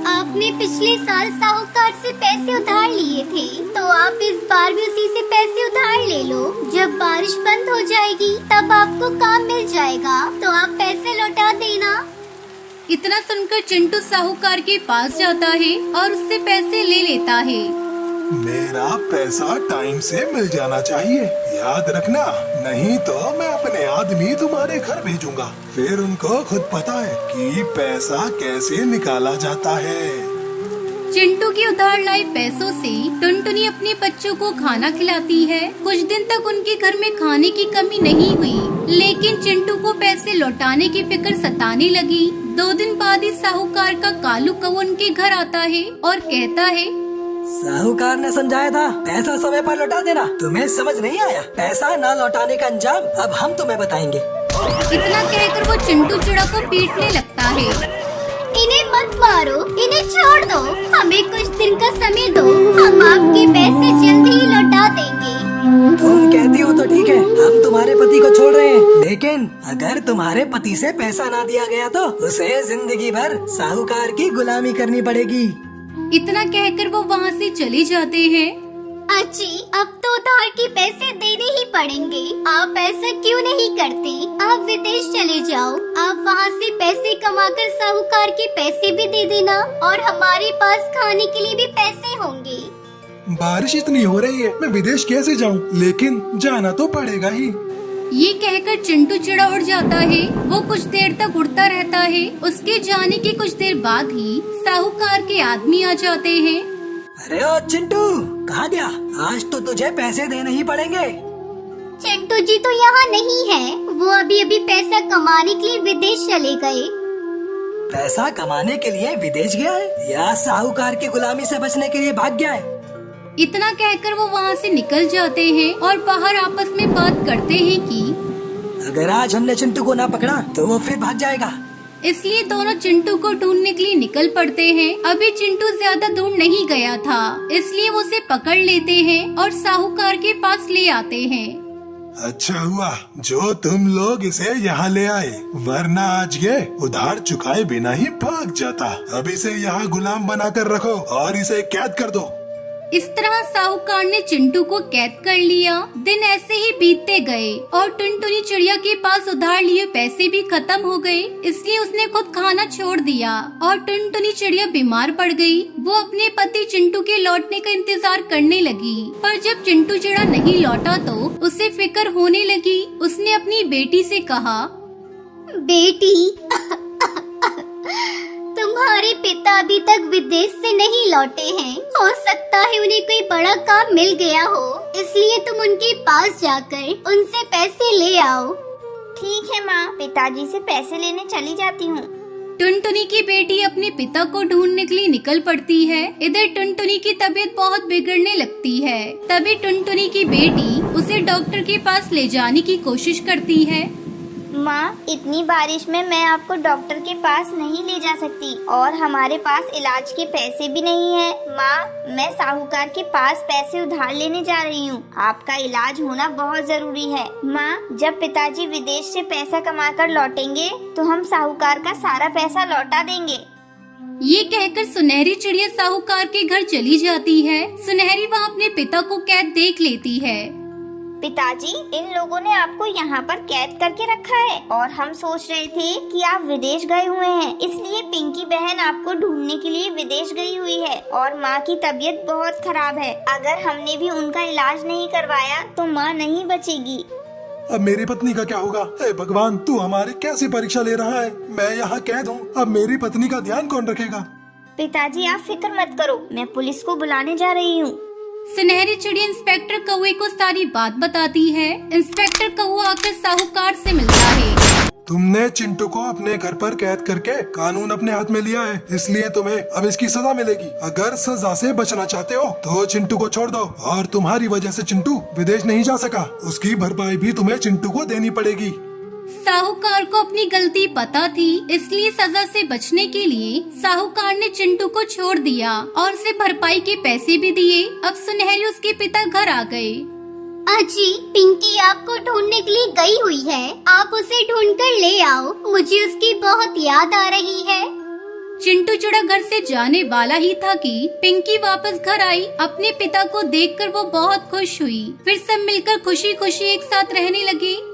S2: आपने पिछले साल साहूकार से पैसे उधार लिए थे, तो आप इस बार भी उसी से पैसे उधार ले लो। जब बारिश बंद हो जाएगी तब आपको काम मिल जाएगा, तो आप पैसे लौटा देना।
S1: इतना सुनकर चिंटू साहूकार के पास जाता है और उससे पैसे ले लेता है।
S7: मेरा पैसा टाइम से मिल जाना चाहिए, याद रखना, नहीं तो मैं अपने आदमी तुम्हारे घर भेजूंगा। फिर उनको खुद पता है कि पैसा कैसे निकाला जाता है।
S1: चिंटू के उधार लाए पैसों से टुनटुनी अपने बच्चों को खाना खिलाती है। कुछ दिन तक उनके घर में खाने की कमी नहीं हुई, लेकिन चिंटू को पैसे लौटाने की फिक्र सताने लगी। 2 दिन बाद ही साहूकार का कालू कौवा उनके घर आता है और कहता है,
S6: साहूकार ने समझाया था पैसा समय पर लौटा देना। तुम्हें समझ नहीं आया? पैसा न लौटाने का अंजाम अब हम तुम्हें बताएंगे।
S1: इतना कहकर वो चिंटू चिड़ा को पीटने लगता है।
S2: इन्हें मत मारो, इन्हें छोड़ दो, हमें कुछ दिन का समय दो, हम आपके पैसे जल्दी ही लौटा देंगे।
S6: तुम कहती हो तो ठीक है, हम तुम्हारे पति को छोड़ रहे हैं, लेकिन अगर तुम्हारे पति से पैसा ना दिया गया तो उसे जिंदगी भर साहूकार की गुलामी करनी पड़ेगी।
S1: इतना कहकर वो वहाँ से चले जाते हैं।
S2: अजी, अब तो उधार के पैसे देने ही पड़ेंगे। आप ऐसा क्यों नहीं करते? आप विदेश चले जाओ, आप वहाँ से पैसे कमाकर साहूकार के पैसे भी दे देना और हमारे पास खाने के लिए भी पैसे होंगे।
S7: बारिश इतनी हो रही है, मैं विदेश कैसे जाऊं? लेकिन जाना तो पड़ेगा ही।
S1: ये कहकर चिंटू चिड़ा उड़ जाता है। वो कुछ देर तक उड़ता रहता है। उसके जाने के कुछ देर बाद ही साहूकार के आदमी आ जाते हैं।
S6: अरे ओ चिंटू, कहाँ गया? आज तो तुझे पैसे देने ही पड़ेंगे।
S2: चिंटू जी तो यहाँ नहीं है, वो अभी अभी पैसा कमाने के लिए विदेश चले गए।
S6: पैसा कमाने के लिए विदेश गया है या साहूकार की गुलामी से बचने के लिए भाग गया है?
S1: इतना कहकर वो वहाँ से निकल जाते हैं और बाहर आपस में बात करते हैं कि
S6: अगर आज हमने चिंटू को ना पकड़ा तो वो फिर भाग जाएगा।
S1: इसलिए दोनों चिंटू को ढूंढने के लिए निकल पड़ते हैं। अभी चिंटू ज्यादा दूर नहीं गया था, इसलिए वो उसे पकड़ लेते हैं और साहूकार के पास ले आते हैं।
S7: अच्छा हुआ जो तुम लोग इसे यहाँ ले आए, वरना आज ये उधार चुकाए बिना ही भाग जाता। अब इसे यहाँ गुलाम बनाकर रखो और इसे कैद कर दो।
S1: इस तरह साहूकार ने चिंटू को कैद कर लिया। दिन ऐसे ही बीतते गए और टुनटुनी चिड़िया के पास उधार लिए पैसे भी खत्म हो गए, इसलिए उसने खुद खाना छोड़ दिया और टुनटुनी चिड़िया बीमार पड़ गई। वो अपने पति चिंटू के लौटने का इंतजार करने लगी, पर जब चिंटू चिड़ा नहीं लौटा तो उसे फिक्र होने लगी। उसने अपनी बेटी से कहा,
S2: बेटी तुम्हारे पिता अभी तक विदेश से नहीं लौटे हैं। हो सकता है उन्हें कोई बड़ा काम मिल गया हो, इसलिए तुम उनके पास जाकर उनसे पैसे ले आओ। ठीक है माँ, पिताजी से पैसे लेने चली जाती हूँ।
S1: टुनटुनी की बेटी अपने पिता को ढूंढने के लिए निकल पड़ती है। इधर टुनटुनी की तबीयत बहुत बिगड़ने लगती है। तभी टुनटुनी की बेटी उसे डॉक्टर के पास ले जाने की कोशिश करती है।
S2: माँ, इतनी बारिश में मैं आपको डॉक्टर के पास नहीं ले जा सकती और हमारे पास इलाज के पैसे भी नहीं है। माँ, मैं साहूकार के पास पैसे उधार लेने जा रही हूँ। आपका इलाज होना बहुत जरूरी है। माँ, जब पिताजी विदेश से पैसा कमाकर लौटेंगे तो हम साहूकार का सारा पैसा लौटा देंगे।
S1: ये कहकर सुनहरी चिड़िया साहूकार के घर चली जाती है। सुनहरी वहाँ अपने पिता को कैद देख लेती है।
S2: पिताजी, इन लोगों ने आपको यहाँ पर कैद करके रखा है और हम सोच रहे थे कि आप विदेश गए हुए हैं, इसलिए पिंकी बहन आपको ढूंढने के लिए विदेश गई हुई है और माँ की तबीयत बहुत खराब है। अगर हमने भी उनका इलाज नहीं करवाया तो माँ नहीं बचेगी।
S7: अब मेरी पत्नी का क्या होगा? हे भगवान, तू हमारी कैसी परीक्षा ले रहा है? मैं यहाँ कैद हूँ, अब मेरी पत्नी का ध्यान कौन रखेगा?
S2: पिताजी, आप फिक्र मत करो, मैं पुलिस को बुलाने जा रही हूँ।
S1: सुनहरी चिड़िया इंस्पेक्टर कौवे को सारी बात बताती है। इंस्पेक्टर कौवा आकर साहूकार से मिलता है।
S7: तुमने चिंटू को अपने घर पर कैद करके कानून अपने हाथ में लिया है, इसलिए तुम्हें अब इसकी सजा मिलेगी। अगर सजा से बचना चाहते हो तो चिंटू को छोड़ दो और तुम्हारी वजह से चिंटू विदेश नहीं जा सका, उसकी भरपाई भी तुम्हें चिंटू को देनी पड़ेगी।
S1: साहूकार को अपनी गलती पता थी, इसलिए सजा से बचने के लिए साहूकार ने चिंटू को छोड़ दिया और उसे भरपाई के पैसे भी दिए। अब सुनहरी उसके पिता घर आ गए।
S2: अजी, पिंकी आपको ढूंढने के लिए गई हुई है, आप उसे ढूंढकर ले आओ। मुझे उसकी बहुत याद आ रही है।
S1: चिंटू चिड़ा घर से जाने वाला ही था कि पिंकी वापस घर आई। अपने पिता को देखकर वो बहुत खुश हुई। फिर सब मिलकर खुशी खुशी एक साथ रहने लगे।